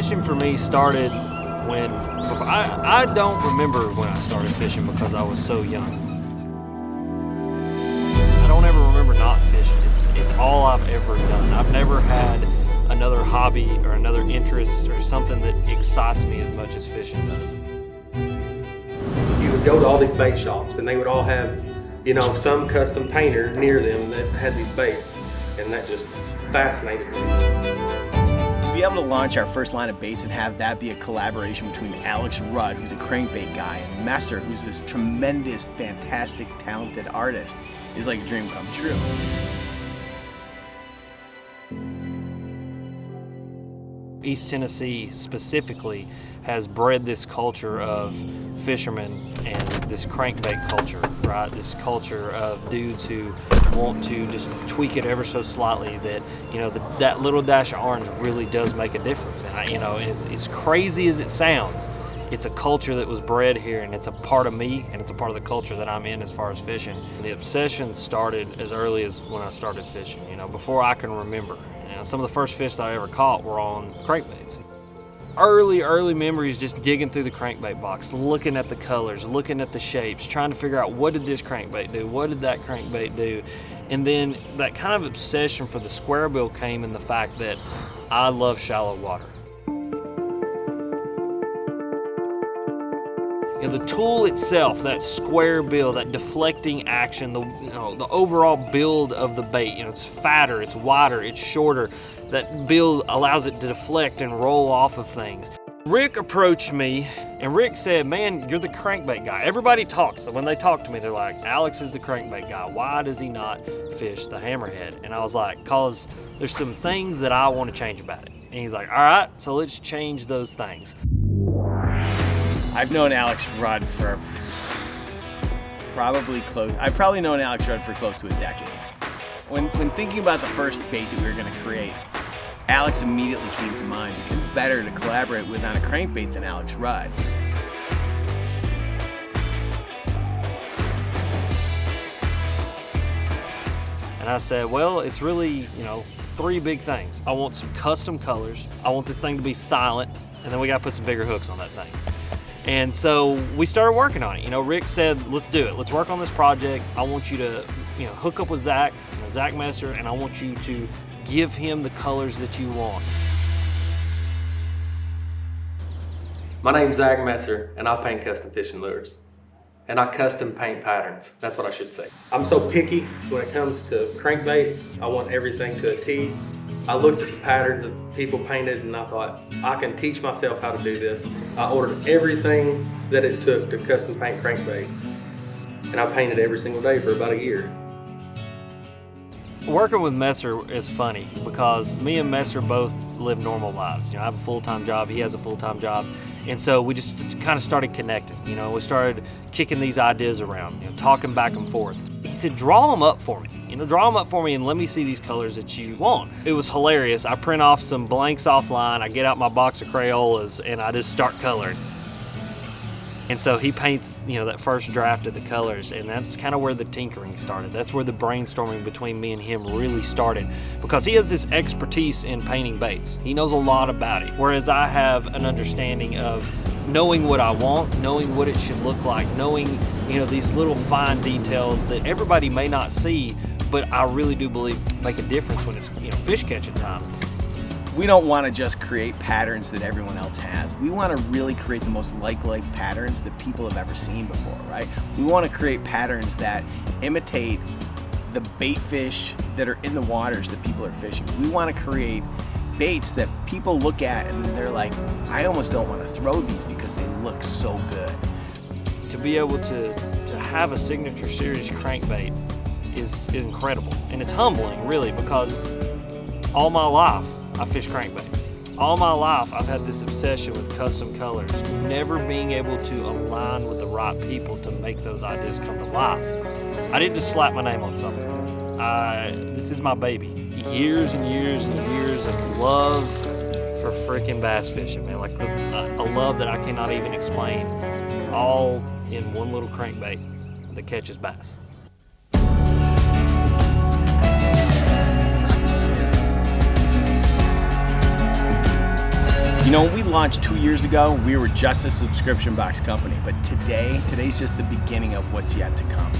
Fishing for me started when, I don't remember when I started fishing because I was so young. I don't ever remember not fishing. It's all I've ever done. I've never had another hobby or another interest or something that excites me as much as fishing does. You would go to all these bait shops and they would all have, you know, some custom painter near them that had these baits, and that just fascinated me. To be able to launch our first line of baits and have that be a collaboration between Alex Rudd, who's a crankbait guy, and Messer, who's this tremendous, fantastic, talented artist, is like a dream come true. East Tennessee specifically has bred this culture of fishermen and this crankbait culture, right? This culture of dudes who want to just tweak it ever so slightly that, you know, that little dash of orange really does make a difference. And you know, it's crazy as it sounds. It's a culture that was bred here, and it's a part of me, and it's a part of the culture that I'm in as far as fishing. The obsession started as early as when I started fishing, you know, before I can remember. You know, some of the first fish that I ever caught were on crankbaits. Early memories just digging through the crankbait box, looking at the colors, looking at the shapes, trying to figure out what did this crankbait do, what did that crankbait do. And then that kind of obsession for the squarebill came in the fact that I love shallow water. You know, the tool itself, that square bill, that deflecting action, the overall build of the bait, you know, it's fatter, it's wider, it's shorter. That build allows it to deflect and roll off of things. Rick approached me and Rick said, man, you're the crankbait guy. Everybody talks, when they talk to me, they're like, Alex is the crankbait guy. Why does he not fish the hammerhead? And I was like, cause there's some things that I want to change about it. And he's like, all right, so let's change those things. I've known Alex Rudd for I've probably known Alex Rudd for close to a decade. When thinking about the first bait that we were going to create, Alex immediately came to mind because it's better to collaborate with on a crankbait than Alex Rudd. And I said, well, it's really, you know, three big things. I want some custom colors. I want this thing to be silent, and then we got to put some bigger hooks on that thing. And so we started working on it. You know, Rick said, let's do it. Let's work on this project. I want you to, you know, hook up with Zack, Zack Messer, and I want you to give him the colors that you want. My name's Zack Messer, and I paint custom fishing lures. And I custom paint patterns. That's what I should say. I'm so picky when it comes to crankbaits. I want everything to a T. I looked at the patterns that people painted and I thought, I can teach myself how to do this. I ordered everything that it took to custom paint crankbaits. And I painted every single day for about a year. Working with Messer is funny because me and Messer both live normal lives. You know, I have a full-time job, he has a full-time job. And so we just kind of started connecting. You know, we started kicking these ideas around, you know, talking back and forth. He said, draw them up for me. You know, draw them up for me and let me see these colors that you want. It was hilarious. I print off some blanks offline, I get out my box of Crayolas and I just start coloring. And so he paints, you know, that first draft of the colors, and that's kind of where the tinkering started. That's where the brainstorming between me and him really started, because he has this expertise in painting baits. He knows a lot about it, whereas I have an understanding of knowing what I want, knowing what it should look like, knowing, you know, these little fine details that everybody may not see, but I really do believe make a difference when it's, you know, fish catching time. We don't want to just create patterns that everyone else has. We want to really create the most like-life patterns that people have ever seen before, right? We want to create patterns that imitate the bait fish that are in the waters that people are fishing. We want to create baits that people look at and they're like, I almost don't want to throw these because they look so good. To be able to have a signature series crankbait is incredible. And it's humbling, really, because all my life, I fish crankbaits. All my life, I've had this obsession with custom colors, never being able to align with the right people to make those ideas come to life. I didn't just slap my name on something. This is my baby. Years and years and years of love for freaking bass fishing, man. Like a love that I cannot even explain, all in one little crankbait that catches bass. You know, when we launched 2 years ago, we were just a subscription box company, but today's just the beginning of what's yet to come.